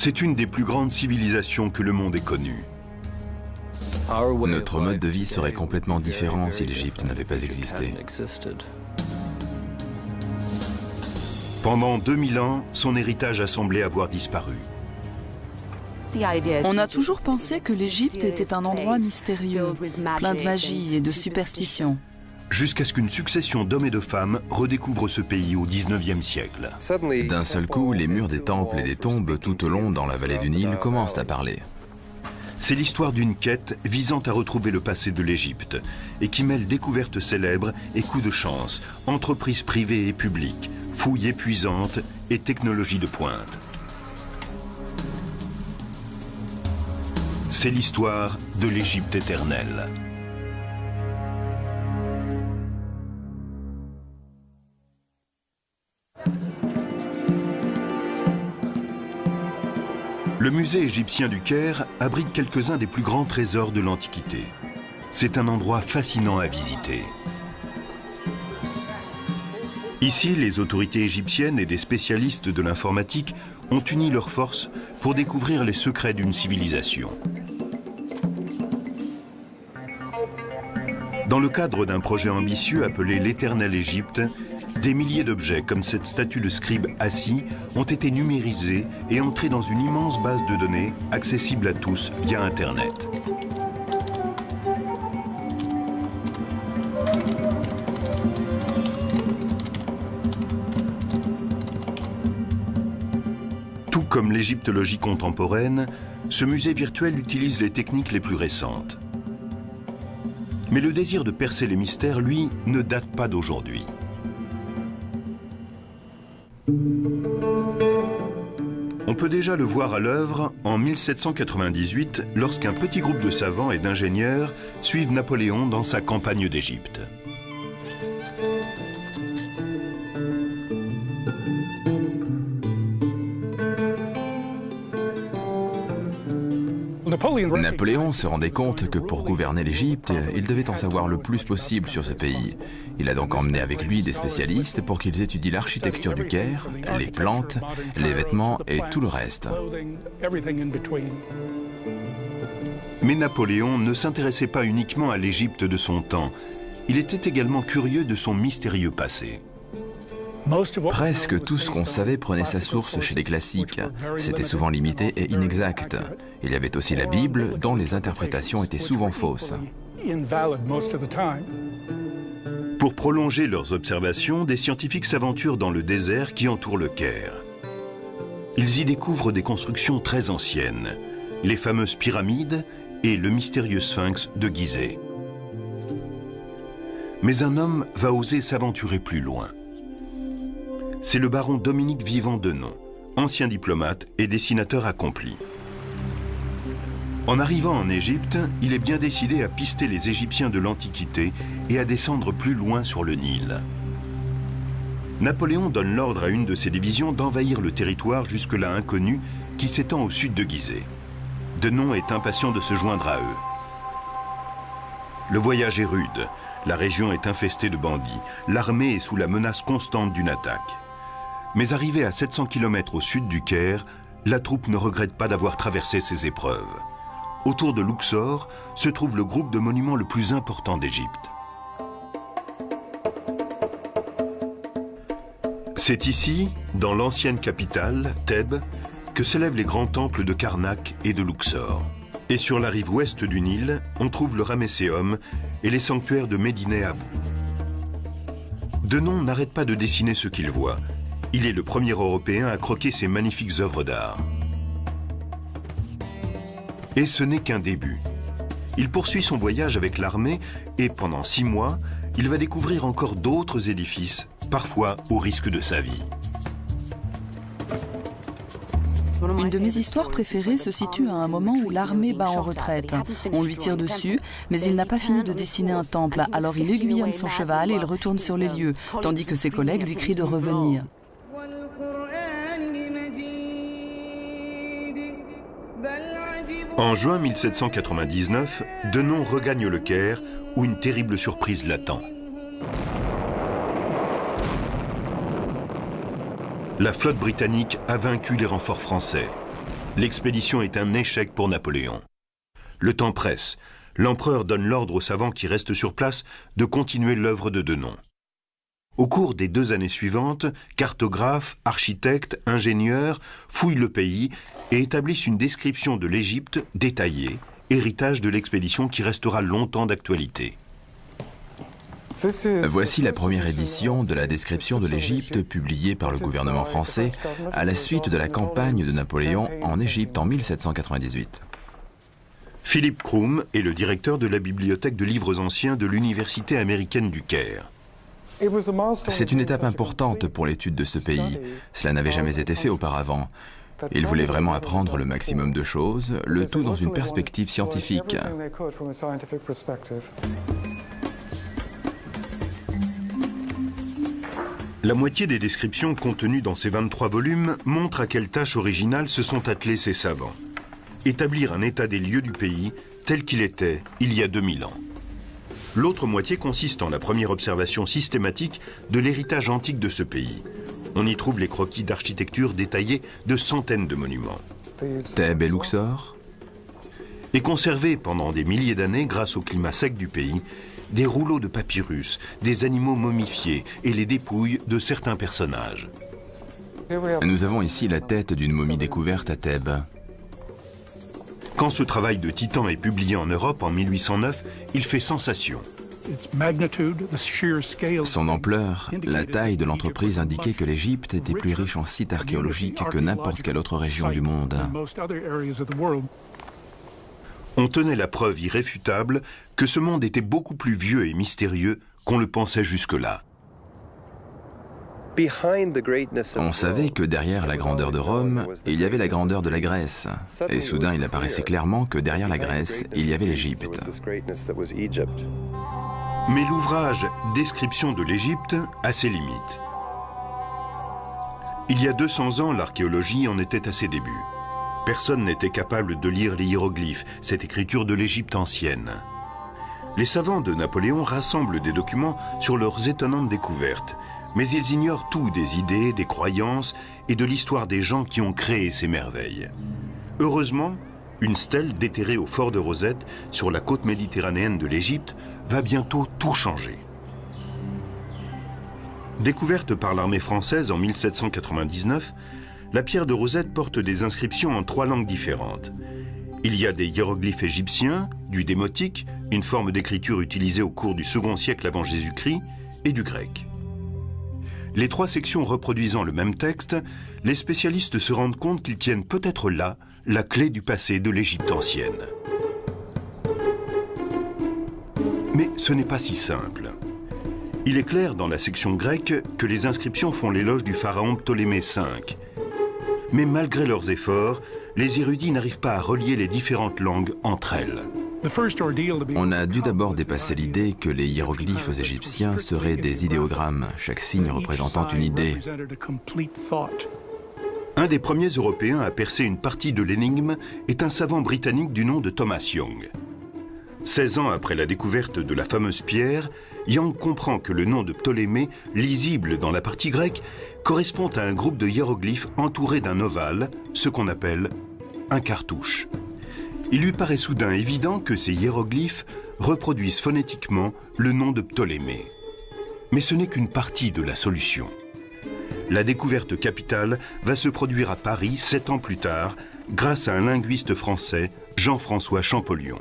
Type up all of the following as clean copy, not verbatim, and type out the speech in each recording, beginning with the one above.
C'est une des plus grandes civilisations que le monde ait connue. Notre mode de vie serait complètement différent si l'Égypte n'avait pas existé. Pendant 2000 ans, son héritage a semblé avoir disparu. On a toujours pensé que l'Égypte était un endroit mystérieux, plein de magie et de superstitions. Jusqu'à ce qu'une succession d'hommes et de femmes redécouvre ce pays au XIXe siècle. D'un seul coup, les murs des temples et des tombes tout au long dans la vallée du Nil commencent à parler. C'est l'histoire d'une quête visant à retrouver le passé de l'Égypte et qui mêle découvertes célèbres et coups de chance, entreprises privées et publiques, fouilles épuisantes et technologies de pointe. C'est l'histoire de l'Égypte éternelle. Le musée égyptien du Caire abrite quelques-uns des plus grands trésors de l'Antiquité. C'est un endroit fascinant à visiter. Ici, les autorités égyptiennes et des spécialistes de l'informatique ont uni leurs forces pour découvrir les secrets d'une civilisation. Dans le cadre d'un projet ambitieux appelé l'Éternelle Égypte, des milliers d'objets comme cette statue de scribe assis ont été numérisés et entrés dans une immense base de données accessible à tous via Internet. Tout comme l'égyptologie contemporaine, ce musée virtuel utilise les techniques les plus récentes. Mais le désir de percer les mystères, lui, ne date pas d'aujourd'hui. On peut déjà le voir à l'œuvre en 1798, lorsqu'un petit groupe de savants et d'ingénieurs suivent Napoléon dans sa campagne d'Égypte. Napoléon se rendait compte que pour gouverner l'Égypte, il devait en savoir le plus possible sur ce pays. Il a donc emmené avec lui des spécialistes pour qu'ils étudient l'architecture du Caire, les plantes, les vêtements et tout le reste. Mais Napoléon ne s'intéressait pas uniquement à l'Égypte de son temps. Il était également curieux de son mystérieux passé. Presque tout ce qu'on savait prenait sa source chez les classiques. C'était souvent limité et inexact. Il y avait aussi la Bible, dont les interprétations étaient souvent fausses. Pour prolonger leurs observations, des scientifiques s'aventurent dans le désert qui entoure le Caire. Ils y découvrent des constructions très anciennes, les fameuses pyramides et le mystérieux sphinx de Gizeh. Mais un homme va oser s'aventurer plus loin. C'est le baron Dominique Vivant Denon, ancien diplomate et dessinateur accompli. En arrivant en Égypte, il est bien décidé à pister les Égyptiens de l'Antiquité et à descendre plus loin sur le Nil. Napoléon donne l'ordre à une de ses divisions d'envahir le territoire jusque-là inconnu qui s'étend au sud de Gizeh. Denon est impatient de se joindre à eux. Le voyage est rude, la région est infestée de bandits, l'armée est sous la menace constante d'une attaque. Mais arrivé à 700 km au sud du Caire, la troupe ne regrette pas d'avoir traversé ces épreuves. Autour de Luxor se trouve le groupe de monuments le plus important d'Égypte. C'est ici, dans l'ancienne capitale, Thèbes, que s'élèvent les grands temples de Karnak et de Luxor. Et sur la rive ouest du Nil, on trouve le Ramesséum et les sanctuaires de Médine Abou. Denon n'arrête pas de dessiner ce qu'il voit. Il est le premier Européen à croquer ces magnifiques œuvres d'art. Et ce n'est qu'un début. Il poursuit son voyage avec l'armée et pendant 6 mois, il va découvrir encore d'autres édifices, parfois au risque de sa vie. Une de mes histoires préférées se situe à un moment où l'armée bat en retraite. On lui tire dessus, mais il n'a pas fini de dessiner un temple. Alors il aiguillonne son cheval et il retourne sur les lieux, tandis que ses collègues lui crient de revenir. En juin 1799, Denon regagne le Caire, où une terrible surprise l'attend. La flotte britannique a vaincu les renforts français. L'expédition est un échec pour Napoléon. Le temps presse. L'empereur donne l'ordre aux savants qui restent sur place de continuer l'œuvre de Denon. Au cours des 2 années suivantes, cartographes, architectes, ingénieurs fouillent le pays et établissent une description de l'Égypte détaillée, héritage de l'expédition qui restera longtemps d'actualité. Voici la première édition de la description de l'Égypte publiée par le gouvernement français à la suite de la campagne de Napoléon en Égypte en 1798. Philippe Croom est le directeur de la bibliothèque de livres anciens de l'Université américaine du Caire. C'est une étape importante pour l'étude de ce pays. Cela n'avait jamais été fait auparavant. Il voulait vraiment apprendre le maximum de choses, le tout dans une perspective scientifique. La moitié des descriptions contenues dans ces 23 volumes montrent à quelle tâche originale se sont attelés ces savants. Établir un état des lieux du pays tel qu'il était il y a 2000 ans. L'autre moitié consiste en la première observation systématique de l'héritage antique de ce pays. On y trouve les croquis d'architecture détaillés de centaines de monuments. Thèbes et Luxor. Et conservés pendant des milliers d'années grâce au climat sec du pays, des rouleaux de papyrus, des animaux momifiés et les dépouilles de certains personnages. Nous avons ici la tête d'une momie découverte à Thèbes. Quand ce travail de titan est publié en Europe en 1809, il fait sensation. Son ampleur, la taille de l'entreprise indiquait que l'Égypte était plus riche en sites archéologiques que n'importe quelle autre région du monde. On tenait la preuve irréfutable que ce monde était beaucoup plus vieux et mystérieux qu'on le pensait jusque-là. On savait que derrière la grandeur de Rome, il y avait la grandeur de la Grèce. Et soudain, il apparaissait clairement que derrière la Grèce, il y avait l'Égypte. Mais l'ouvrage « Description de l'Égypte » a ses limites. Il y a 200 ans, l'archéologie en était à ses débuts. Personne n'était capable de lire les hiéroglyphes, cette écriture de l'Égypte ancienne. Les savants de Napoléon rassemblent des documents sur leurs étonnantes découvertes, mais ils ignorent tout des idées, des croyances et de l'histoire des gens qui ont créé ces merveilles. Heureusement, une stèle déterrée au fort de Rosette, sur la côte méditerranéenne de l'Égypte, va bientôt tout changer. Découverte par l'armée française en 1799, la pierre de Rosette porte des inscriptions en 3 langues différentes. Il y a des hiéroglyphes égyptiens, du démotique, une forme d'écriture utilisée au cours du second siècle avant Jésus-Christ, et du grec. Les 3 sections reproduisant le même texte, les spécialistes se rendent compte qu'ils tiennent peut-être là la clé du passé de l'Égypte ancienne. Mais ce n'est pas si simple. Il est clair dans la section grecque que les inscriptions font l'éloge du pharaon Ptolémée V. Mais malgré leurs efforts, les érudits n'arrivent pas à relier les différentes langues entre elles. On a dû d'abord dépasser l'idée que les hiéroglyphes égyptiens seraient des idéogrammes, chaque signe représentant une idée. Un des premiers Européens à percer une partie de l'énigme est un savant britannique du nom de Thomas Young. 16 ans après la découverte de la fameuse pierre, Young comprend que le nom de Ptolémée, lisible dans la partie grecque, correspond à un groupe de hiéroglyphes entourés d'un ovale, ce qu'on appelle un cartouche. Il lui paraît soudain évident que ces hiéroglyphes reproduisent phonétiquement le nom de Ptolémée. Mais ce n'est qu'une partie de la solution. La découverte capitale va se produire à Paris 7 ans plus tard, grâce à un linguiste français, Jean-François Champollion.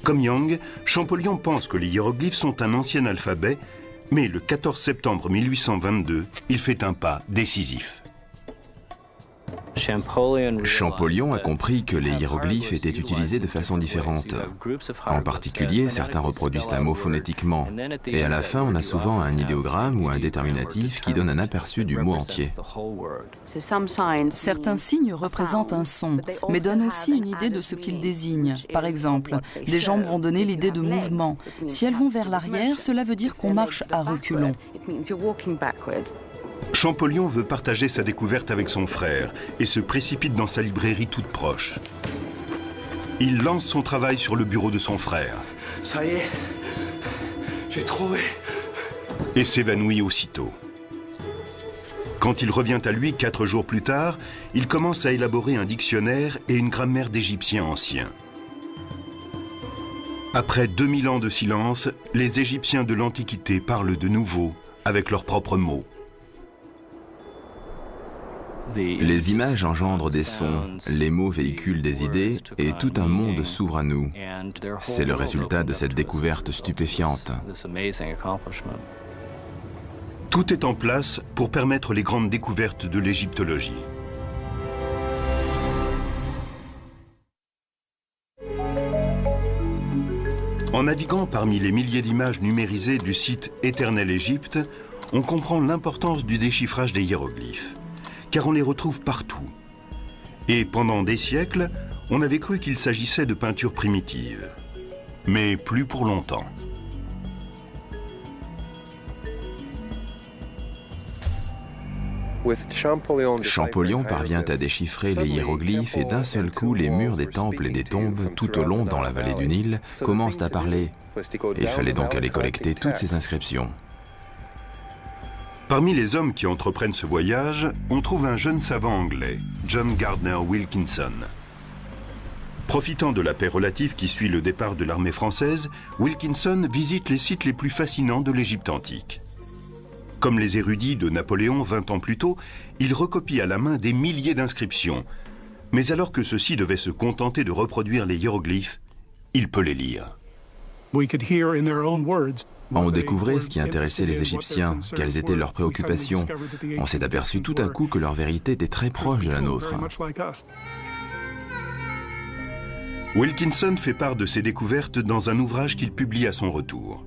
Comme Young, Champollion pense que les hiéroglyphes sont un ancien alphabet, mais le 14 septembre 1822, il fait un pas décisif. Champollion a compris que les hiéroglyphes étaient utilisés de façon différente. En particulier, certains reproduisent un mot phonétiquement, et à la fin, on a souvent un idéogramme ou un déterminatif qui donne un aperçu du mot entier. Certains signes représentent un son, mais donnent aussi une idée de ce qu'ils désignent. Par exemple, des jambes vont donner l'idée de mouvement. Si elles vont vers l'arrière, cela veut dire qu'on marche à reculons. Champollion veut partager sa découverte avec son frère et se précipite dans sa librairie toute proche. Il lance son travail sur le bureau de son frère. Ça y est, j'ai trouvé. Et s'évanouit aussitôt. Quand il revient à lui 4 jours plus tard, il commence à élaborer un dictionnaire et une grammaire d'égyptien ancien. Après 2000 ans de silence, les Égyptiens de l'Antiquité parlent de nouveau avec leurs propres mots. Les images engendrent des sons, les mots véhiculent des idées et tout un monde s'ouvre à nous. C'est le résultat de cette découverte stupéfiante. Tout est en place pour permettre les grandes découvertes de l'égyptologie. En naviguant parmi les milliers d'images numérisées du site Éternel Égypte, on comprend l'importance du déchiffrage des hiéroglyphes, car on les retrouve partout. Et pendant des siècles, on avait cru qu'il s'agissait de peintures primitives. Mais plus pour longtemps. Champollion parvient à déchiffrer les hiéroglyphes et d'un seul coup, les murs des temples et des tombes tout au long dans la vallée du Nil commencent à parler. Il fallait donc aller collecter toutes ces inscriptions. Parmi les hommes qui entreprennent ce voyage, on trouve un jeune savant anglais, John Gardner Wilkinson. Profitant de la paix relative qui suit le départ de l'armée française, Wilkinson visite les sites les plus fascinants de l'Égypte antique. Comme les érudits de Napoléon 20 ans plus tôt, il recopie à la main des milliers d'inscriptions. Mais alors que ceux-ci devaient se contenter de reproduire les hiéroglyphes, il peut les lire. On découvrait ce qui intéressait les Égyptiens, quelles étaient leurs préoccupations. On s'est aperçu tout à coup que leur vérité était très proche de la nôtre. Wilkinson fait part de ses découvertes dans un ouvrage qu'il publie à son retour.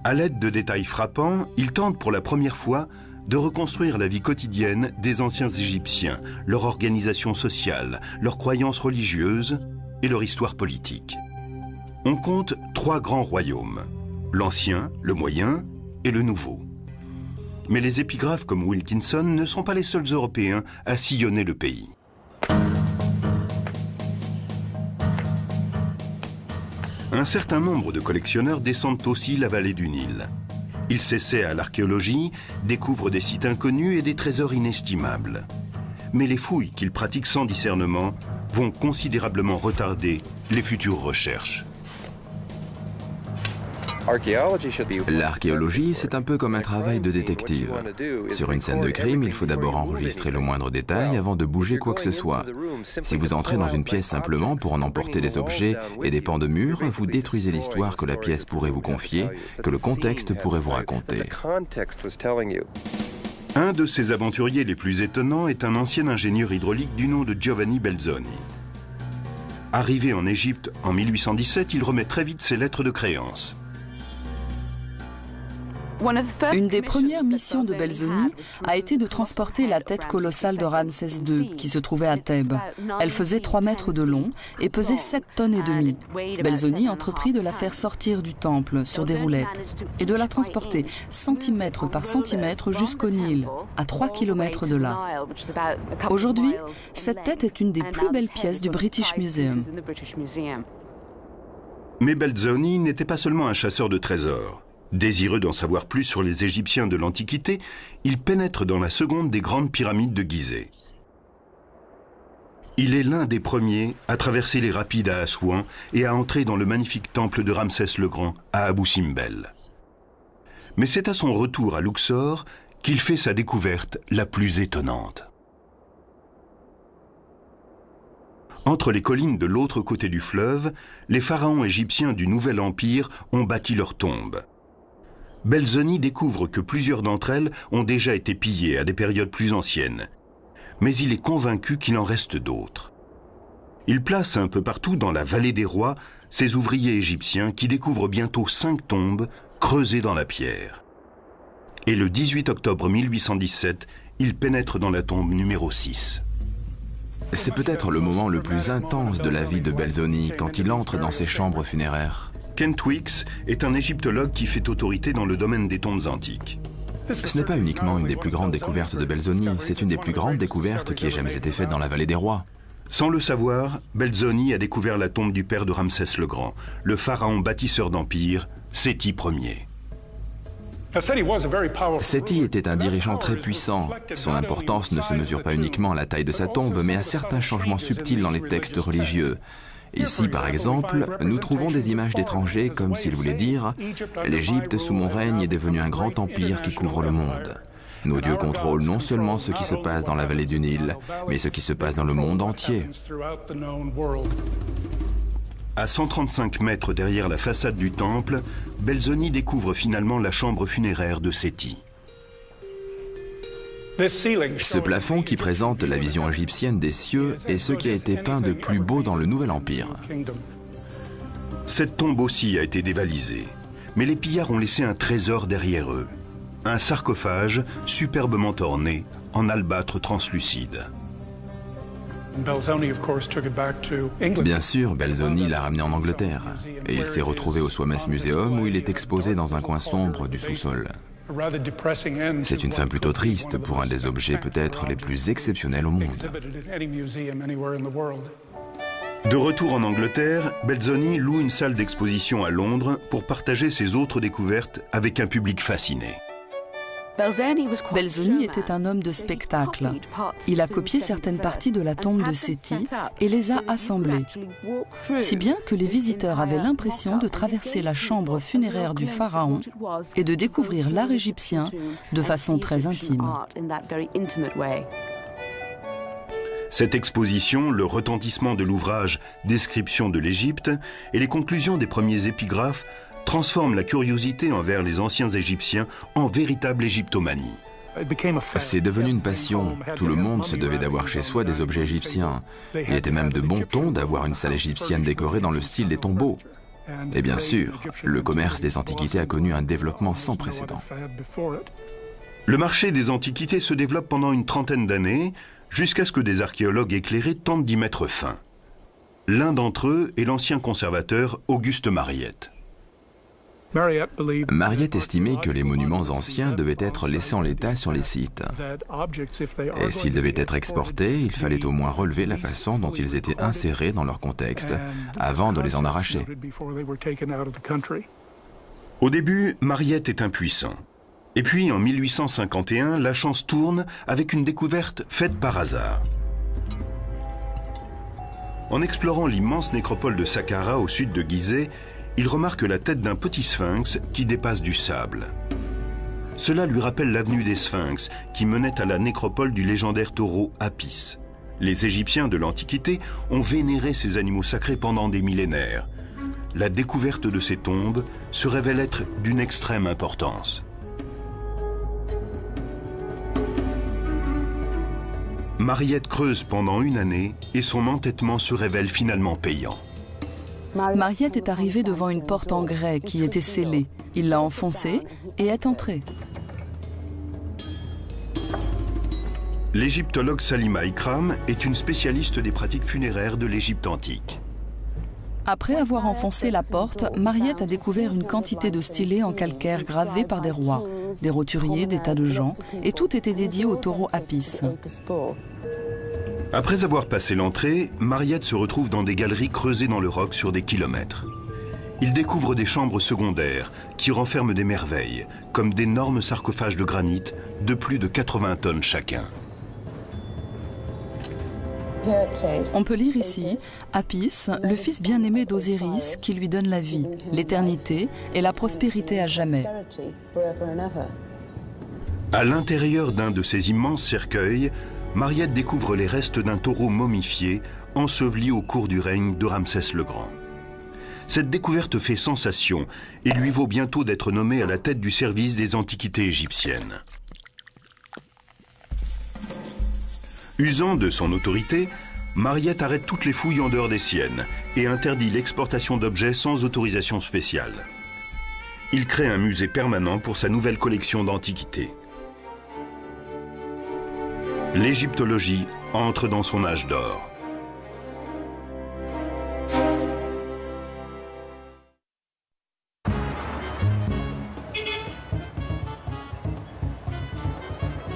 À l'aide de détails frappants, il tente pour la première fois de reconstruire la vie quotidienne des anciens Égyptiens, leur organisation sociale, leurs croyances religieuses et leur histoire politique. On compte 3 grands royaumes, l'Ancien, le Moyen et le Nouveau. Mais les épigraphes comme Wilkinson ne sont pas les seuls Européens à sillonner le pays. Un certain nombre de collectionneurs descendent aussi la vallée du Nil. Ils s'essaient à l'archéologie, découvrent des sites inconnus et des trésors inestimables. Mais les fouilles qu'ils pratiquent sans discernement vont considérablement retarder les futures recherches. L'archéologie, c'est un peu comme un travail de détective. Sur une scène de crime, il faut d'abord enregistrer le moindre détail avant de bouger quoi que ce soit. Si vous entrez dans une pièce simplement pour en emporter des objets et des pans de mur, vous détruisez l'histoire que la pièce pourrait vous confier, que le contexte pourrait vous raconter. Un de ces aventuriers les plus étonnants est un ancien ingénieur hydraulique du nom de Giovanni Belzoni. Arrivé en Égypte en 1817, il remet très vite ses lettres de créance. Une des premières missions de Belzoni a été de transporter la tête colossale de Ramsès II, qui se trouvait à Thèbes. Elle faisait 3 mètres de long et pesait 7,5 tonnes. Belzoni entreprit de la faire sortir du temple sur des roulettes et de la transporter centimètre par centimètre jusqu'au Nil, à 3 km de là. Aujourd'hui, cette tête est une des plus belles pièces du British Museum. Mais Belzoni n'était pas seulement un chasseur de trésors. Désireux d'en savoir plus sur les Égyptiens de l'Antiquité, il pénètre dans la seconde des grandes pyramides de Gizeh. Il est l'un des premiers à traverser les rapides à Assouan et à entrer dans le magnifique temple de Ramsès le Grand à Abou Simbel. Mais c'est à son retour à Luxor qu'il fait sa découverte la plus étonnante. Entre les collines de l'autre côté du fleuve, les pharaons égyptiens du Nouvel Empire ont bâti leurs tombes. Belzoni découvre que plusieurs d'entre elles ont déjà été pillées à des périodes plus anciennes. Mais il est convaincu qu'il en reste d'autres. Il place un peu partout dans la vallée des rois ces ouvriers égyptiens qui découvrent bientôt 5 tombes creusées dans la pierre. Et le 18 octobre 1817, il pénètre dans la tombe numéro 6. C'est peut-être le moment le plus intense de la vie de Belzoni quand il entre dans ses chambres funéraires. Kent Weeks est un égyptologue qui fait autorité dans le domaine des tombes antiques. Ce n'est pas uniquement une des plus grandes découvertes de Belzoni, c'est une des plus grandes découvertes qui ait jamais été faite dans la vallée des rois. Sans le savoir, Belzoni a découvert la tombe du père de Ramsès le Grand, le pharaon bâtisseur d'empire, Séti Ier. Seti était un dirigeant très puissant. Son importance ne se mesure pas uniquement à la taille de sa tombe, mais à certains changements subtils dans les textes religieux. Ici, par exemple, nous trouvons des images d'étrangers comme s'il voulait dire « L'Égypte sous mon règne est devenue un grand empire qui couvre le monde. Nos dieux contrôlent non seulement ce qui se passe dans la vallée du Nil, mais ce qui se passe dans le monde entier. » À 135 mètres derrière la façade du temple, Belzoni découvre finalement la chambre funéraire de Seti. Ce plafond qui présente la vision égyptienne des cieux est ce qui a été peint de plus beau dans le Nouvel Empire. Cette tombe aussi a été dévalisée, mais les pillards ont laissé un trésor derrière eux. Un sarcophage superbement orné en albâtre translucide. Bien sûr, Belzoni l'a ramené en Angleterre et il s'est retrouvé au Soames Museum où il est exposé dans un coin sombre du sous-sol. C'est une fin plutôt triste pour un des objets peut-être les plus exceptionnels au monde. De retour en Angleterre, Belzoni loue une salle d'exposition à Londres pour partager ses autres découvertes avec un public fasciné. Belzoni était un homme de spectacle. Il a copié certaines parties de la tombe de Seti et les a assemblées, si bien que les visiteurs avaient l'impression de traverser la chambre funéraire du pharaon et de découvrir l'art égyptien de façon très intime. Cette exposition, le retentissement de l'ouvrage Description de l'Égypte et les conclusions des premiers épigraphes transforme la curiosité envers les anciens Égyptiens en véritable égyptomanie. C'est devenu une passion. Tout le monde se devait d'avoir chez soi des objets égyptiens. Il était même de bon ton d'avoir une salle égyptienne décorée dans le style des tombeaux. Et bien sûr, le commerce des antiquités a connu un développement sans précédent. Le marché des antiquités se développe pendant une trentaine d'années, jusqu'à ce que des archéologues éclairés tentent d'y mettre fin. L'un d'entre eux est l'ancien conservateur Auguste Mariette. Mariette estimait que les monuments anciens devaient être laissés en l'état sur les sites. Et s'ils devaient être exportés, il fallait au moins relever la façon dont ils étaient insérés dans leur contexte avant de les en arracher. Au début, Mariette est impuissant. Et puis, en 1851, la chance tourne avec une découverte faite par hasard. En explorant l'immense nécropole de Saqqara au sud de Gizeh, il remarque la tête d'un petit sphinx qui dépasse du sable. Cela lui rappelle l'avenue des sphinx qui menait à la nécropole du légendaire taureau Apis. Les Égyptiens de l'Antiquité ont vénéré ces animaux sacrés pendant des millénaires. La découverte de ces tombes se révèle être d'une extrême importance. Mariette creuse pendant une année et son entêtement se révèle finalement payant. Mariette est arrivée devant une porte en grès qui était scellée. Il l'a enfoncée et est entré. L'égyptologue Salima Ikram est une spécialiste des pratiques funéraires de l'Égypte antique. Après avoir enfoncé la porte, Mariette a découvert une quantité de stylés en calcaire gravés par des rois, des roturiers, des tas de gens, et tout était dédié au taureau Apis. Après avoir passé l'entrée, Mariette se retrouve dans des galeries creusées dans le roc sur des kilomètres. Il découvre des chambres secondaires qui renferment des merveilles, comme d'énormes sarcophages de granit de plus de 80 tonnes chacun. On peut lire ici Apis, le fils bien-aimé d'Osiris qui lui donne la vie, l'éternité et la prospérité à jamais. À l'intérieur d'un de ces immenses cercueils, Mariette découvre les restes d'un taureau momifié enseveli au cours du règne de Ramsès le Grand. Cette découverte fait sensation et lui vaut bientôt d'être nommé à la tête du service des antiquités égyptiennes. Usant de son autorité, Mariette arrête toutes les fouilles en dehors des siennes et interdit l'exportation d'objets sans autorisation spéciale. Il crée un musée permanent pour sa nouvelle collection d'antiquités. L'égyptologie entre dans son âge d'or.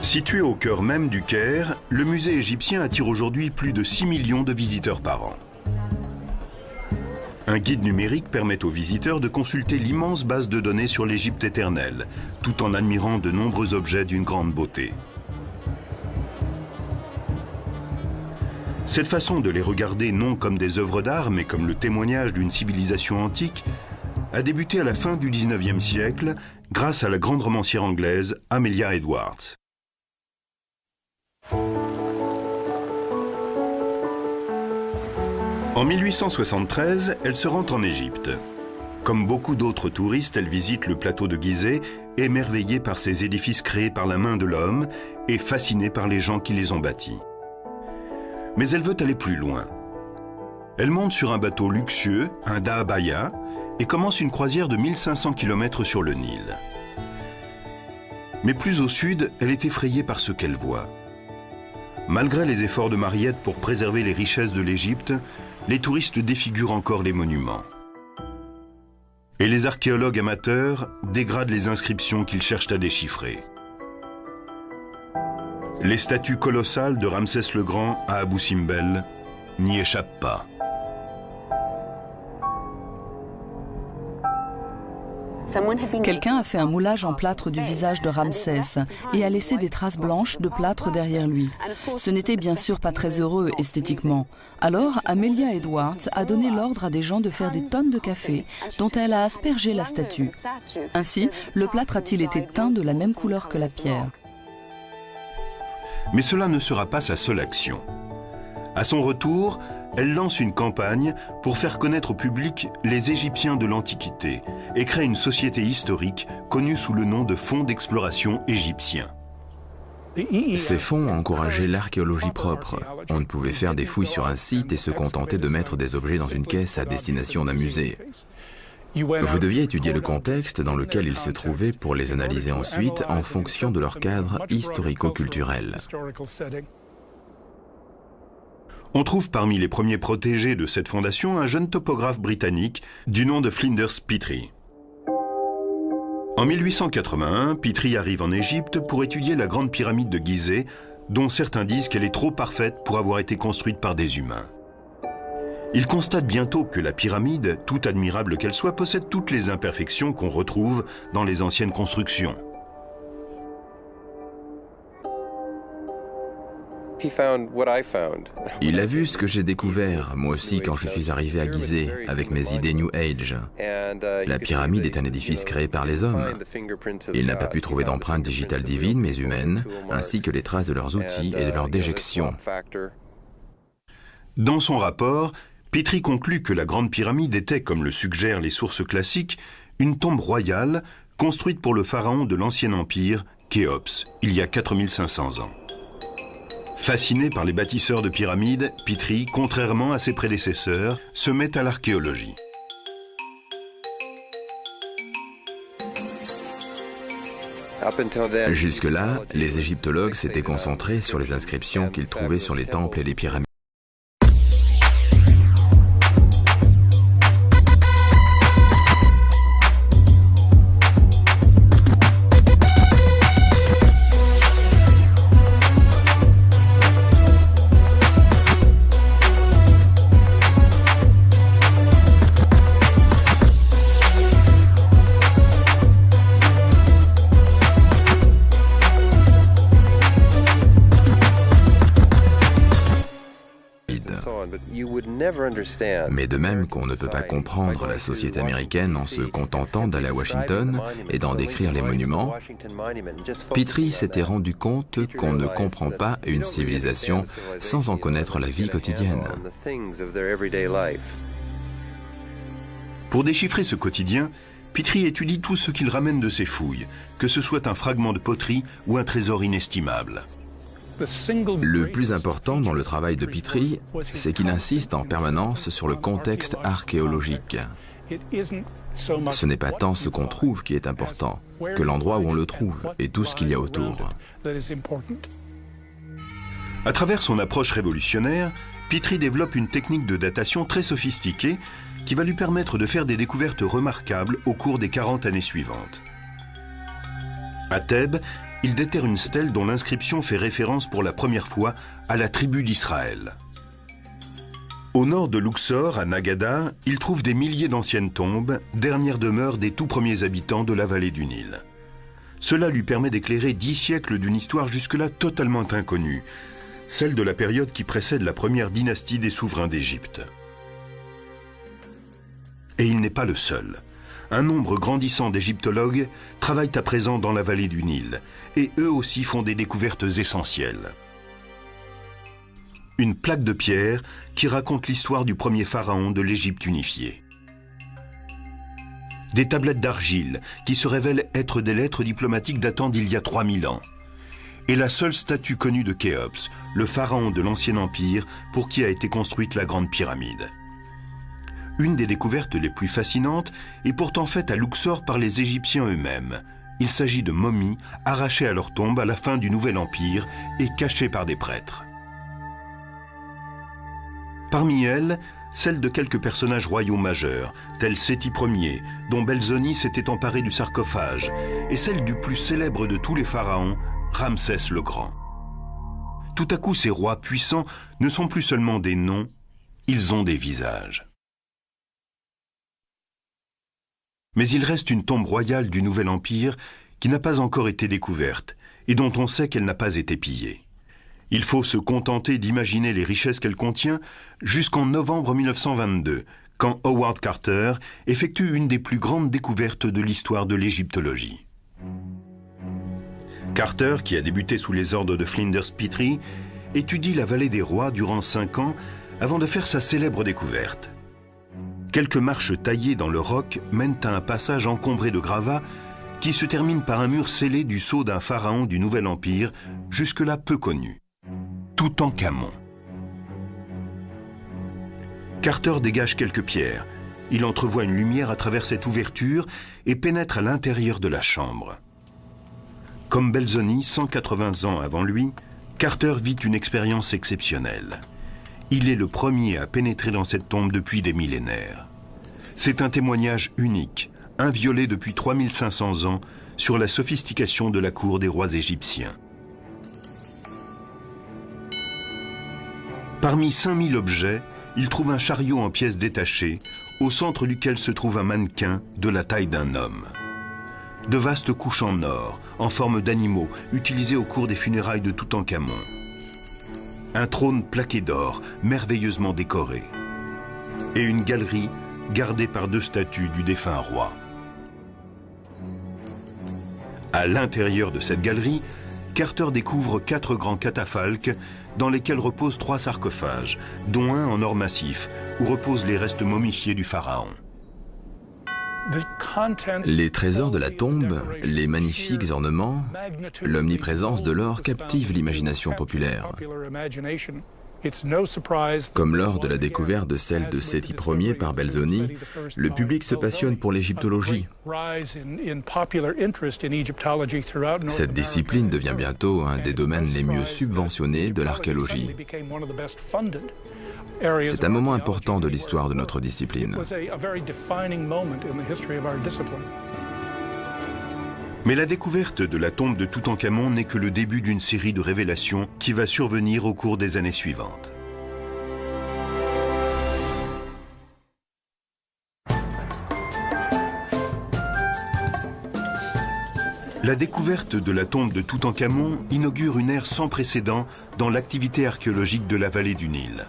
Situé au cœur même du Caire, le musée égyptien attire aujourd'hui plus de 6 millions de visiteurs par an. Un guide numérique permet aux visiteurs de consulter l'immense base de données sur l'Égypte éternelle, tout en admirant de nombreux objets d'une grande beauté. Cette façon de les regarder non comme des œuvres d'art, mais comme le témoignage d'une civilisation antique, a débuté à la fin du XIXe siècle grâce à la grande romancière anglaise Amelia Edwards. En 1873, elle se rend en Égypte. Comme beaucoup d'autres touristes, elle visite le plateau de Gizeh, émerveillée par ces édifices créés par la main de l'homme et fascinée par les gens qui les ont bâtis. Mais elle veut aller plus loin. Elle monte sur un bateau luxueux, un dahabaya, et commence une croisière de 1500 km sur le Nil. Mais plus au sud, elle est effrayée par ce qu'elle voit. Malgré les efforts de Mariette pour préserver les richesses de l'Égypte, les touristes défigurent encore les monuments. Et les archéologues amateurs dégradent les inscriptions qu'ils cherchent à déchiffrer. Les statues colossales de Ramsès le Grand à Abou Simbel n'y échappent pas. Quelqu'un a fait un moulage en plâtre du visage de Ramsès et a laissé des traces blanches de plâtre derrière lui. Ce n'était bien sûr pas très heureux esthétiquement. Alors, Amelia Edwards a donné l'ordre à des gens de faire des tonnes de café dont elle a aspergé la statue. Ainsi, le plâtre a-t-il été teint de la même couleur que la pierre. Mais cela ne sera pas sa seule action. À son retour, elle lance une campagne pour faire connaître au public les Égyptiens de l'Antiquité et crée une société historique connue sous le nom de Fonds d'exploration égyptien. Ces fonds encourageaient l'archéologie propre. On ne pouvait faire des fouilles sur un site et se contenter de mettre des objets dans une caisse à destination d'un musée. Vous deviez étudier le contexte dans lequel ils se trouvaient pour les analyser ensuite en fonction de leur cadre historico-culturel. On trouve parmi les premiers protégés de cette fondation un jeune topographe britannique du nom de Flinders Petrie. En 1881, Petrie arrive en Égypte pour étudier la grande pyramide de Gizeh, dont certains disent qu'elle est trop parfaite pour avoir été construite par des humains. Il constate bientôt que la pyramide, toute admirable qu'elle soit, possède toutes les imperfections qu'on retrouve dans les anciennes constructions. Il a vu ce que j'ai découvert, moi aussi, quand je suis arrivé à Gizeh, avec mes idées New Age. La pyramide est un édifice créé par les hommes. Il n'a pas pu trouver d'empreintes digitales divines, mais humaines, ainsi que les traces de leurs outils et de leurs déjections. Dans son rapport, Petrie conclut que la Grande Pyramide était, comme le suggèrent les sources classiques, une tombe royale construite pour le pharaon de l'Ancien Empire, Khéops, il y a 4500 ans. Fasciné par les bâtisseurs de pyramides, Petrie, contrairement à ses prédécesseurs, se met à l'archéologie. Jusque-là, les égyptologues s'étaient concentrés sur les inscriptions qu'ils trouvaient sur les temples et les pyramides. Mais de même qu'on ne peut pas comprendre la société américaine en se contentant d'aller à Washington et d'en décrire les monuments, Petrie s'était rendu compte qu'on ne comprend pas une civilisation sans en connaître la vie quotidienne. Pour déchiffrer ce quotidien, Petrie étudie tout ce qu'il ramène de ses fouilles, que ce soit un fragment de poterie ou un trésor inestimable. Le plus important dans le travail de Petrie, c'est qu'il insiste en permanence sur le contexte archéologique. Ce n'est pas tant ce qu'on trouve qui est important, que l'endroit où on le trouve et tout ce qu'il y a autour. À travers son approche révolutionnaire, Petrie développe une technique de datation très sophistiquée qui va lui permettre de faire des découvertes remarquables au cours des 40 années suivantes. À Thèbes, il déterre une stèle dont l'inscription fait référence pour la première fois à la tribu d'Israël. Au nord de Luxor, à Nagada, il trouve des milliers d'anciennes tombes, dernière demeure des tout premiers habitants de la vallée du Nil. Cela lui permet d'éclairer 10 siècles d'une histoire jusque-là totalement inconnue, celle de la période qui précède la première dynastie des souverains d'Égypte. Et il n'est pas le seul. Un nombre grandissant d'égyptologues travaillent à présent dans la vallée du Nil, et eux aussi font des découvertes essentielles. Une plaque de pierre qui raconte l'histoire du premier pharaon de l'Égypte unifiée. Des tablettes d'argile qui se révèlent être des lettres diplomatiques datant d'il y a 3000 ans. Et la seule statue connue de Khéops, le pharaon de l'Ancien Empire pour qui a été construite la Grande Pyramide. Une des découvertes les plus fascinantes est pourtant faite à Luxor par les Égyptiens eux-mêmes. Il s'agit de momies arrachées à leur tombe à la fin du Nouvel Empire et cachées par des prêtres. Parmi elles, celle de quelques personnages royaux majeurs, tels Séti Ier, dont Belzoni s'était emparé du sarcophage, et celle du plus célèbre de tous les pharaons, Ramsès le Grand. Tout à coup, ces rois puissants ne sont plus seulement des noms, ils ont des visages. Mais il reste une tombe royale du Nouvel Empire qui n'a pas encore été découverte et dont on sait qu'elle n'a pas été pillée. Il faut se contenter d'imaginer les richesses qu'elle contient jusqu'en novembre 1922, quand Howard Carter effectue une des plus grandes découvertes de l'histoire de l'égyptologie. Carter, qui a débuté sous les ordres de Flinders Petrie, étudie la vallée des rois durant 5 ans avant de faire sa célèbre découverte. Quelques marches taillées dans le roc mènent à un passage encombré de gravats qui se termine par un mur scellé du sceau d'un pharaon du Nouvel Empire, jusque-là peu connu. Toutankhamon. Carter dégage quelques pierres. Il entrevoit une lumière à travers cette ouverture et pénètre à l'intérieur de la chambre. Comme Belzoni, 180 ans avant lui, Carter vit une expérience exceptionnelle. Il est le premier à pénétrer dans cette tombe depuis des millénaires. C'est un témoignage unique, inviolé depuis 3500 ans, sur la sophistication de la cour des rois égyptiens. Parmi 5000 objets, il trouve un chariot en pièces détachées, au centre duquel se trouve un mannequin de la taille d'un homme. De vastes couches en or, en forme d'animaux, utilisées au cours des funérailles de Toutankhamon. Un trône plaqué d'or, merveilleusement décoré. Et une galerie gardée par 2 statues du défunt roi. À l'intérieur de cette galerie, Carter découvre 4 grands catafalques dans lesquels reposent 3 sarcophages, dont un en or massif, où reposent les restes momifiés du pharaon. Les trésors de la tombe, les magnifiques ornements, l'omniprésence de l'or captivent l'imagination populaire. Comme lors de la découverte de celle de Séti Ier par Belzoni, le public se passionne pour l'égyptologie. Cette discipline devient bientôt un des domaines les mieux subventionnés de l'archéologie. C'est un moment important de l'histoire de notre discipline. Mais la découverte de la tombe de Toutankhamon n'est que le début d'une série de révélations qui va survenir au cours des années suivantes. La découverte de la tombe de Toutankhamon inaugure une ère sans précédent dans l'activité archéologique de la vallée du Nil.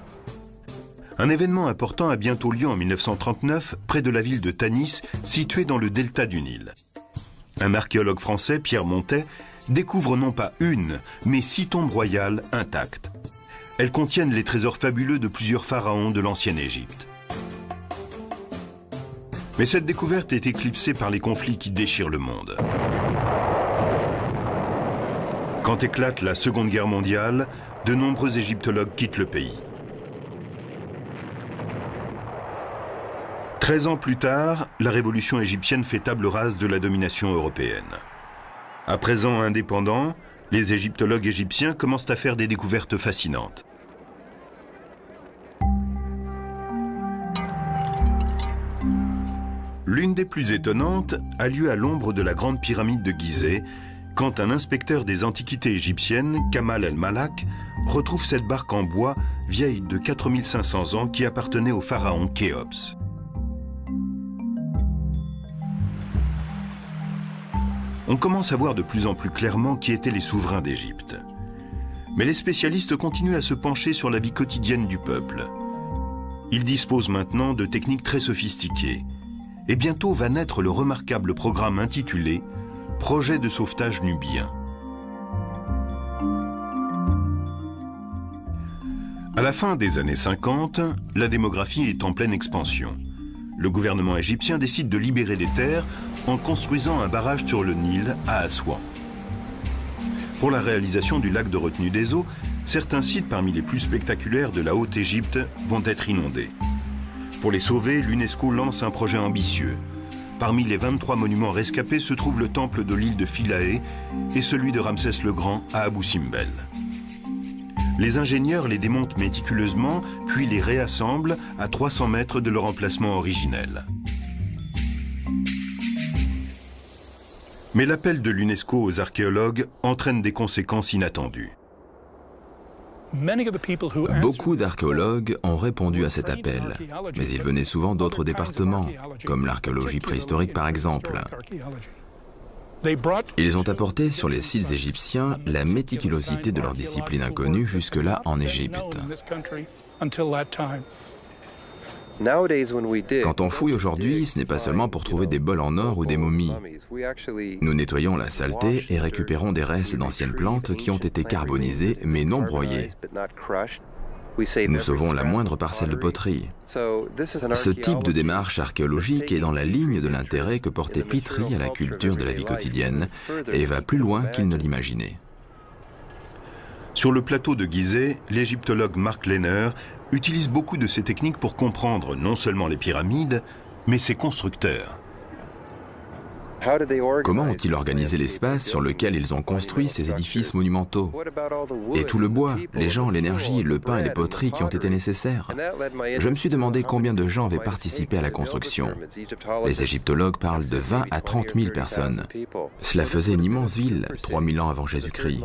Un événement important a bientôt lieu en 1939 près de la ville de Tanis, située dans le delta du Nil. Un archéologue français, Pierre Montet, découvre non pas une, mais 6 tombes royales intactes. Elles contiennent les trésors fabuleux de plusieurs pharaons de l'ancienne Égypte. Mais cette découverte est éclipsée par les conflits qui déchirent le monde. Quand éclate la Seconde Guerre mondiale, de nombreux égyptologues quittent le pays. 13 ans plus tard, la révolution égyptienne fait table rase de la domination européenne. À présent indépendants, les égyptologues égyptiens commencent à faire des découvertes fascinantes. L'une des plus étonnantes a lieu à l'ombre de la Grande Pyramide de Gizeh, quand un inspecteur des antiquités égyptiennes, Kamal el-Malak, retrouve cette barque en bois vieille de 4500 ans qui appartenait au pharaon Khéops. On commence à voir de plus en plus clairement qui étaient les souverains d'Égypte. Mais les spécialistes continuent à se pencher sur la vie quotidienne du peuple. Ils disposent maintenant de techniques très sophistiquées. Et bientôt va naître le remarquable programme intitulé « Projet de sauvetage nubien ». À la fin des années 50, la démographie est en pleine expansion. Le gouvernement égyptien décide de libérer des terres en construisant un barrage sur le Nil à Aswan. Pour la réalisation du lac de retenue des eaux, certains sites parmi les plus spectaculaires de la Haute-Égypte vont être inondés. Pour les sauver, l'UNESCO lance un projet ambitieux. Parmi les 23 monuments rescapés se trouve le temple de l'île de Philae et celui de Ramsès le Grand à Abou Simbel. Les ingénieurs les démontent méticuleusement, puis les réassemblent à 300 mètres de leur emplacement originel. Mais l'appel de l'UNESCO aux archéologues entraîne des conséquences inattendues. Beaucoup d'archéologues ont répondu à cet appel, mais ils venaient souvent d'autres départements, comme l'archéologie préhistorique par exemple. Ils ont apporté sur les sites égyptiens la méticulosité de leur discipline inconnue jusque-là en Égypte. Quand on fouille aujourd'hui, ce n'est pas seulement pour trouver des bols en or ou des momies. Nous nettoyons la saleté et récupérons des restes d'anciennes plantes qui ont été carbonisées mais non broyées. Nous sauvons la moindre parcelle de poterie. Ce type de démarche archéologique est dans la ligne de l'intérêt que portait Petrie à la culture de la vie quotidienne et va plus loin qu'il ne l'imaginait. Sur le plateau de Gizeh, l'égyptologue Mark Lehner utilise beaucoup de ces techniques pour comprendre non seulement les pyramides, mais ses constructeurs. Comment ont-ils organisé l'espace sur lequel ils ont construit ces édifices monumentaux? Et tout le bois, les gens, l'énergie, le pain et les poteries qui ont été nécessaires? Je me suis demandé combien de gens avaient participé à la construction. Les égyptologues parlent de 20 à 30 000 personnes. Cela faisait une immense ville, 3000 ans avant Jésus-Christ.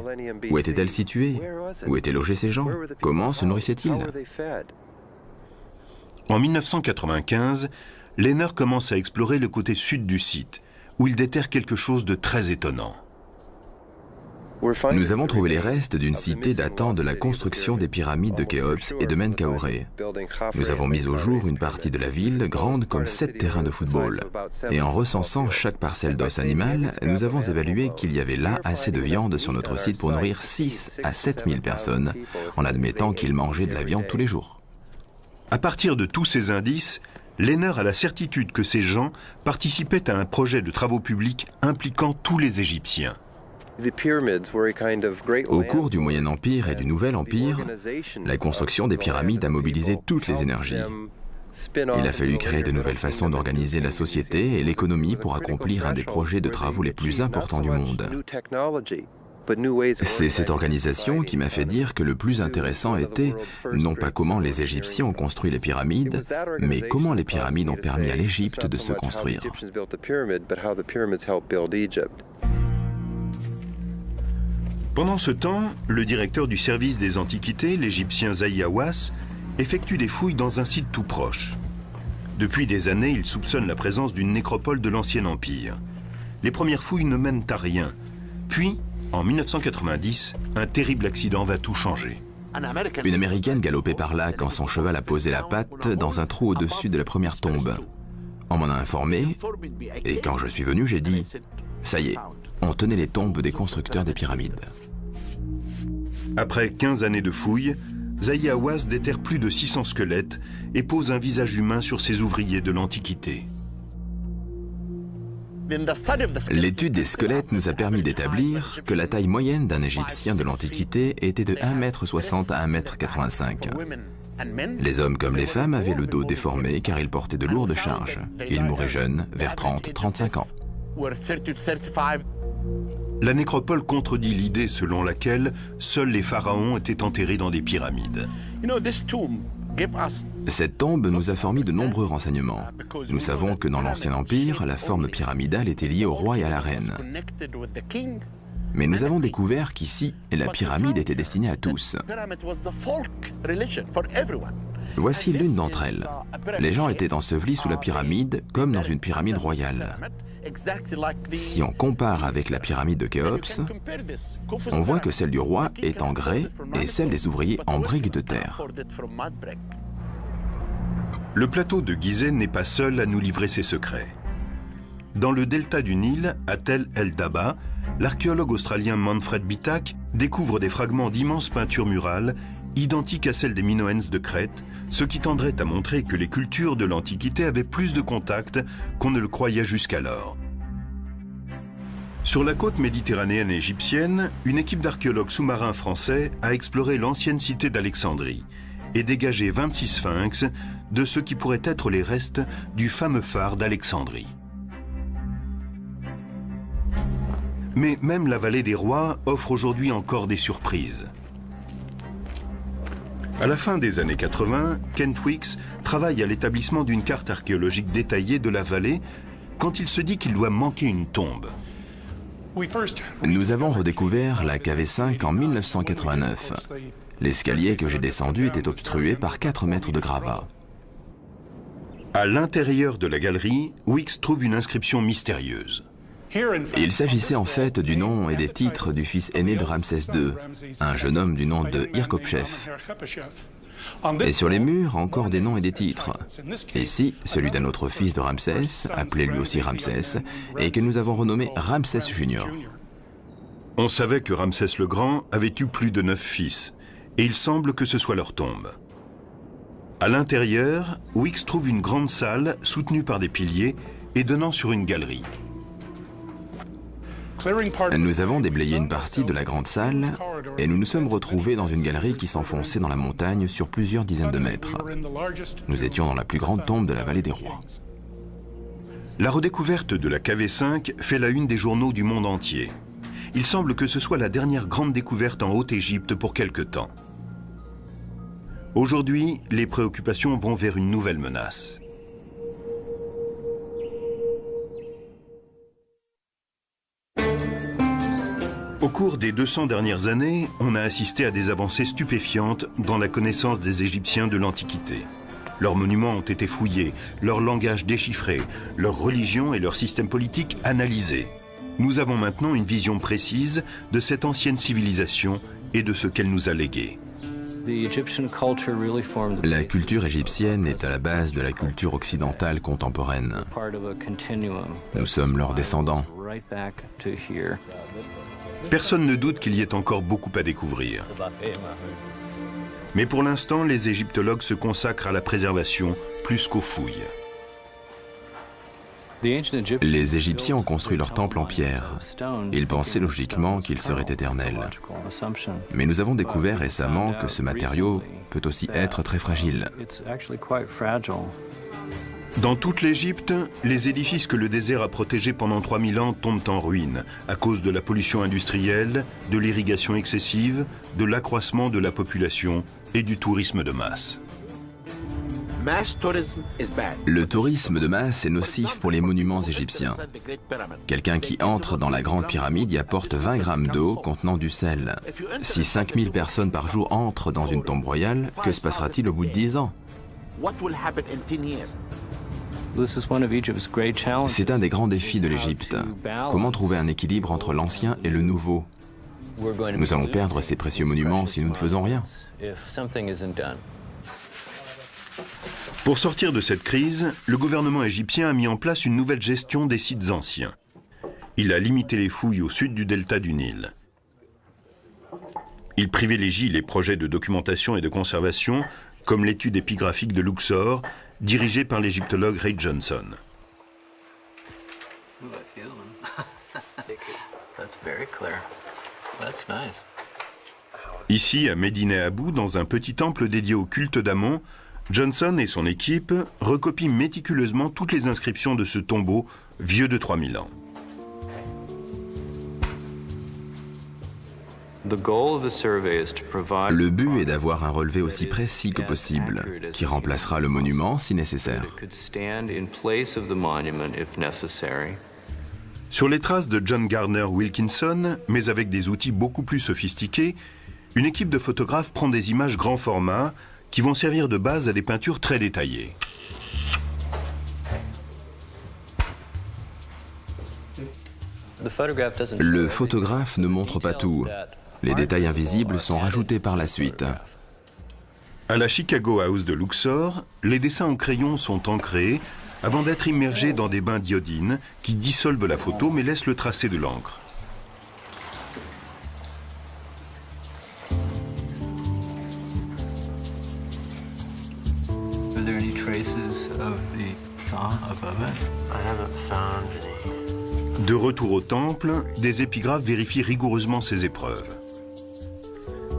Où était-elle située? Où étaient logés ces gens? Comment se nourrissaient-ils? En 1995, Lehner commence à explorer le côté sud du site, où il déterre quelque chose de très étonnant. Nous avons trouvé les restes d'une cité datant de la construction des pyramides de Khéops et de Menkaure. Nous avons mis au jour une partie de la ville grande comme 7 terrains de football. Et en recensant chaque parcelle d'os animal, nous avons évalué qu'il y avait là assez de viande sur notre site pour nourrir 6 à 7 000 personnes, en admettant qu'ils mangeaient de la viande tous les jours. À partir de tous ces indices, Lehner a la certitude que ces gens participaient à un projet de travaux publics impliquant tous les Égyptiens. Au cours du Moyen Empire et du Nouvel Empire, la construction des pyramides a mobilisé toutes les énergies. Il a fallu créer de nouvelles façons d'organiser la société et l'économie pour accomplir un des projets de travaux les plus importants du monde. C'est cette organisation qui m'a fait dire que le plus intéressant était non pas comment les Égyptiens ont construit les pyramides, mais comment les pyramides ont permis à l'Égypte de se construire. Pendant ce temps, le directeur du service des Antiquités, l'Égyptien Zahi Hawass, effectue des fouilles dans un site tout proche. Depuis des années, il soupçonne la présence d'une nécropole de l'Ancien Empire. Les premières fouilles ne mènent à rien. Puis, en 1990, un terrible accident va tout changer. Une Américaine galopait par là quand son cheval a posé la patte dans un trou au-dessus de la première tombe. On m'en a informé, et quand je suis venu, j'ai dit « Ça y est, on tenait les tombes des constructeurs des pyramides ». Après 15 années de fouilles, Zahi Hawass déterre plus de 600 squelettes et pose un visage humain sur ces ouvriers de l'Antiquité. L'étude des squelettes nous a permis d'établir que la taille moyenne d'un Égyptien de l'Antiquité était de 1,60 m à 1,85 m. Les hommes comme les femmes avaient le dos déformé car ils portaient de lourdes charges. Ils mouraient jeunes, vers 30-35 ans. La nécropole contredit l'idée selon laquelle seuls les pharaons étaient enterrés dans des pyramides. Cette tombe nous a fourni de nombreux renseignements. Nous savons que dans l'Ancien Empire, la forme pyramidale était liée au roi et à la reine. Mais nous avons découvert qu'ici, la pyramide était destinée à tous. Voici l'une d'entre elles. Les gens étaient ensevelis sous la pyramide, comme dans une pyramide royale. Si on compare avec la pyramide de Khéops, on voit que celle du roi est en grès et celle des ouvriers en briques de terre. Le plateau de Gizeh n'est pas seul à nous livrer ses secrets. Dans le delta du Nil, à Tel el-Daba, l'archéologue australien Manfred Bitak découvre des fragments d'immenses peintures murales identiques à celles des Minoens de Crète, ce qui tendrait à montrer que les cultures de l'Antiquité avaient plus de contacts qu'on ne le croyait jusqu'alors. Sur la côte méditerranéenne égyptienne, une équipe d'archéologues sous-marins français a exploré l'ancienne cité d'Alexandrie et dégagé 26 sphinx de ce qui pourrait être les restes du fameux phare d'Alexandrie. Mais même la vallée des rois offre aujourd'hui encore des surprises. À la fin des années 80, Kent Weeks travaille à l'établissement d'une carte archéologique détaillée de la vallée quand il se dit qu'il doit manquer une tombe. Nous avons redécouvert la KV5 en 1989. L'escalier que j'ai descendu était obstrué par 4 mètres de gravats. À l'intérieur de la galerie, Weeks trouve une inscription mystérieuse. Il s'agissait en fait du nom et des titres du fils aîné de Ramsès II, un jeune homme du nom de Hirkopchef. Et sur les murs, encore des noms et des titres. Ici, celui d'un autre fils de Ramsès, appelé lui aussi Ramsès, et que nous avons renommé Ramsès Junior. On savait que Ramsès le Grand avait eu plus de 9 fils, et il semble que ce soit leur tombe. À l'intérieur, Weeks trouve une grande salle soutenue par des piliers et donnant sur une galerie. Nous avons déblayé une partie de la grande salle et nous nous sommes retrouvés dans une galerie qui s'enfonçait dans la montagne sur plusieurs dizaines de mètres. Nous étions dans la plus grande tombe de la vallée des rois. La redécouverte de la KV5 fait la une des journaux du monde entier. Il semble que ce soit la dernière grande découverte en Haute-Égypte pour quelque temps. Aujourd'hui, les préoccupations vont vers une nouvelle menace. Au cours des 200 dernières années, on a assisté à des avancées stupéfiantes dans la connaissance des Égyptiens de l'Antiquité. Leurs monuments ont été fouillés, leur langage déchiffré, leur religion et leur système politique analysés. Nous avons maintenant une vision précise de cette ancienne civilisation et de ce qu'elle nous a légué. La culture égyptienne est à la base de la culture occidentale contemporaine. Nous sommes leurs descendants. Personne ne doute qu'il y ait encore beaucoup à découvrir. Mais pour l'instant, les égyptologues se consacrent à la préservation plus qu'aux fouilles. Les Égyptiens ont construit leur temple en pierre. Ils pensaient logiquement qu'il serait éternel. Mais nous avons découvert récemment que ce matériau peut aussi être très fragile. Dans toute l'Égypte, les édifices que le désert a protégés pendant 3000 ans tombent en ruine à cause de la pollution industrielle, de l'irrigation excessive, de l'accroissement de la population et du tourisme de masse. Le tourisme de masse est nocif pour les monuments égyptiens. Quelqu'un qui entre dans la grande pyramide y apporte 20 grammes d'eau contenant du sel. Si 5000 personnes par jour entrent dans une tombe royale, que se passera-t-il au bout de 10 ans ? C'est un des grands défis de l'Égypte. Comment trouver un équilibre entre l'ancien et le nouveau ? Nous allons perdre ces précieux monuments si nous ne faisons rien. Pour sortir de cette crise, le gouvernement égyptien a mis en place une nouvelle gestion des sites anciens. Il a limité les fouilles au sud du delta du Nil. Il privilégie les projets de documentation et de conservation, comme l'étude épigraphique de Luxor, dirigée par l'égyptologue Ray Johnson. Ici, à Médine Abou, dans un petit temple dédié au culte d'Amon, Johnson et son équipe recopient méticuleusement toutes les inscriptions de ce tombeau vieux de 3000 ans. Le but est d'avoir un relevé aussi précis que possible, qui remplacera le monument si nécessaire. Sur les traces de John Garner Wilkinson, mais avec des outils beaucoup plus sophistiqués, une équipe de photographes prend des images grand format qui vont servir de base à des peintures très détaillées. Le photographe ne montre pas tout. Les détails invisibles sont rajoutés par la suite. À la Chicago House de Luxor, les dessins en crayon sont ancrés avant d'être immergés dans des bains d'iodine qui dissolvent la photo mais laissent le tracé de l'encre. De retour au temple, des épigraphes vérifient rigoureusement ces épreuves.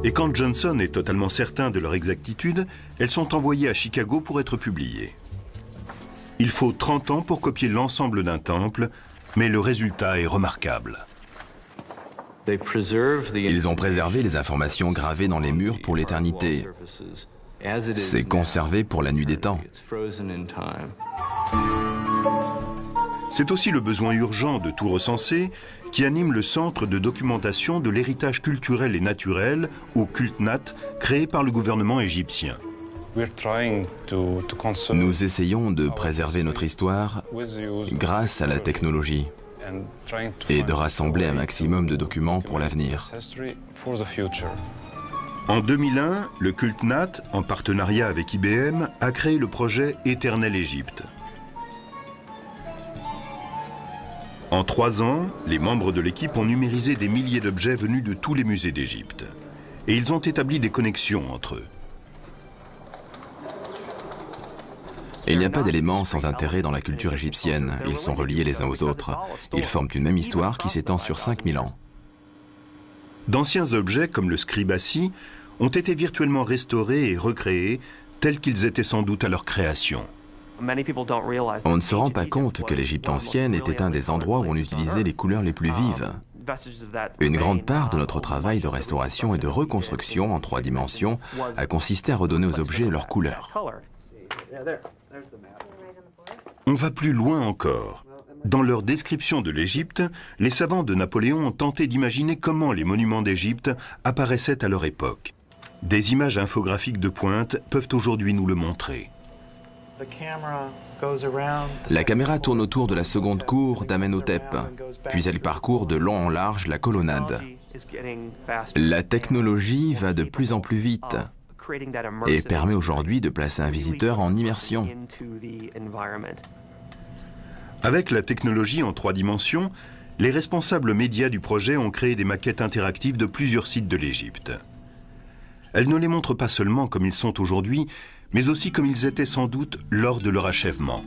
Et quand Johnson est totalement certain de leur exactitude, elles sont envoyées à Chicago pour être publiées. Il faut 30 ans pour copier l'ensemble d'un temple, mais le résultat est remarquable. Ils ont préservé les informations gravées dans les murs pour l'éternité. C'est conservé pour la nuit des temps. C'est aussi le besoin urgent de tout recenser qui anime le Centre de documentation de l'héritage culturel et naturel, ou CULTNAT, créé par le gouvernement égyptien. Nous essayons de préserver notre histoire grâce à la technologie et de rassembler un maximum de documents pour l'avenir. En 2001, le CULTNAT, en partenariat avec IBM, a créé le projet Éternel Égypte. En 3 ans, les membres de l'équipe ont numérisé des milliers d'objets venus de tous les musées d'Égypte. Et ils ont établi des connexions entre eux. Il n'y a pas d'éléments sans intérêt dans la culture égyptienne. Ils sont reliés les uns aux autres. Ils forment une même histoire qui s'étend sur 5000 ans. D'anciens objets, comme le scribassi, ont été virtuellement restaurés et recréés, tels qu'ils étaient sans doute à leur création. On ne se rend pas compte que l'Égypte ancienne était un des endroits où on utilisait les couleurs les plus vives. Une grande part de notre travail de restauration et de reconstruction en 3 dimensions a consisté à redonner aux objets leur couleur. On va plus loin encore. Dans leur description de l'Égypte, les savants de Napoléon ont tenté d'imaginer comment les monuments d'Égypte apparaissaient à leur époque. Des images infographiques de pointe peuvent aujourd'hui nous le montrer. La caméra tourne autour de la seconde cour d'Amenhotep, puis elle parcourt de long en large la colonnade. La technologie va de plus en plus vite et permet aujourd'hui de placer un visiteur en immersion. Avec la technologie en 3 dimensions, les responsables médias du projet ont créé des maquettes interactives de plusieurs sites de l'Égypte. Elles ne les montrent pas seulement comme ils sont aujourd'hui, mais aussi comme ils étaient sans doute lors de leur achèvement.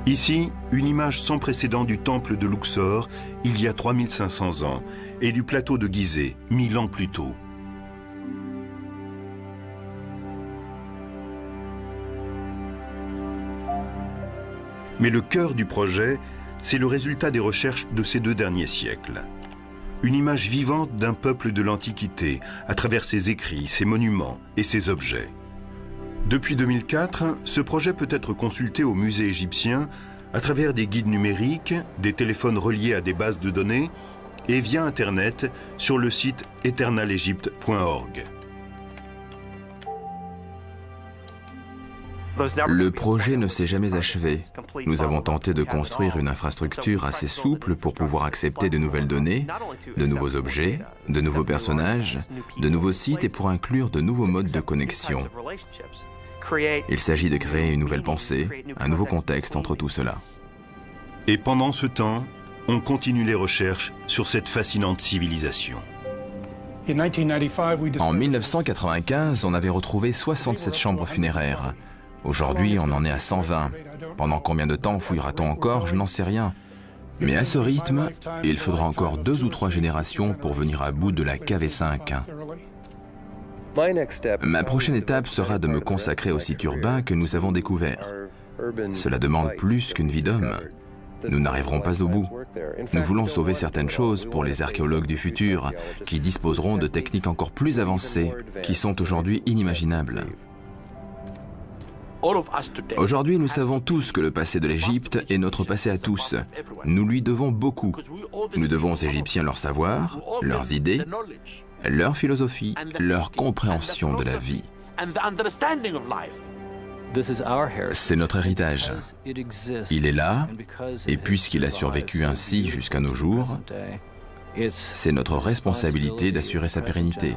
Ici, une image sans précédent du temple de Luxor, il y a 3500 ans, et du plateau de Gizeh, 1000 ans plus tôt. Mais le cœur du projet, c'est le résultat des recherches de ces 2 derniers siècles. Une image vivante d'un peuple de l'Antiquité, à travers ses écrits, ses monuments et ses objets. Depuis 2004, ce projet peut être consulté au musée égyptien à travers des guides numériques, des téléphones reliés à des bases de données et via Internet sur le site eternalegypte.org. Le projet ne s'est jamais achevé. Nous avons tenté de construire une infrastructure assez souple pour pouvoir accepter de nouvelles données, de nouveaux objets, de nouveaux personnages, de nouveaux sites et pour inclure de nouveaux modes de connexion. Il s'agit de créer une nouvelle pensée, un nouveau contexte entre tout cela. Et pendant ce temps, on continue les recherches sur cette fascinante civilisation. En 1995, on avait retrouvé 67 chambres funéraires. Aujourd'hui, on en est à 120. Pendant combien de temps fouillera-t-on encore? Je n'en sais rien. Mais à ce rythme, il faudra encore 2 ou 3 générations pour venir à bout de la KV5. Ma prochaine étape sera de me consacrer au site urbain que nous avons découvert. Cela demande plus qu'une vie d'homme. Nous n'arriverons pas au bout. Nous voulons sauver certaines choses pour les archéologues du futur, qui disposeront de techniques encore plus avancées, qui sont aujourd'hui inimaginables. Aujourd'hui, nous savons tous que le passé de l'Égypte est notre passé à tous. Nous lui devons beaucoup. Nous devons aux Égyptiens leur savoir, leurs idées, leur philosophie, leur compréhension de la vie. C'est notre héritage. Il est là, et puisqu'il a survécu ainsi jusqu'à nos jours, c'est notre responsabilité d'assurer sa pérennité.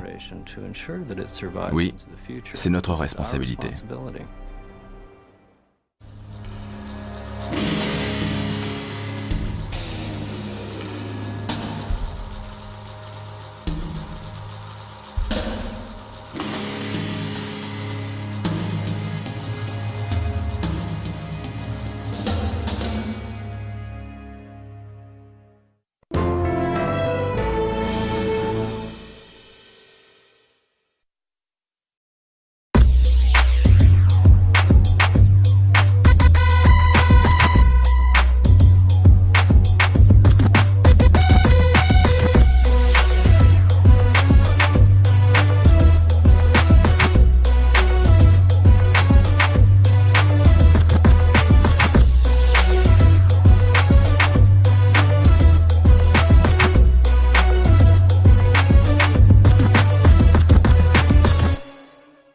Oui, c'est notre responsabilité.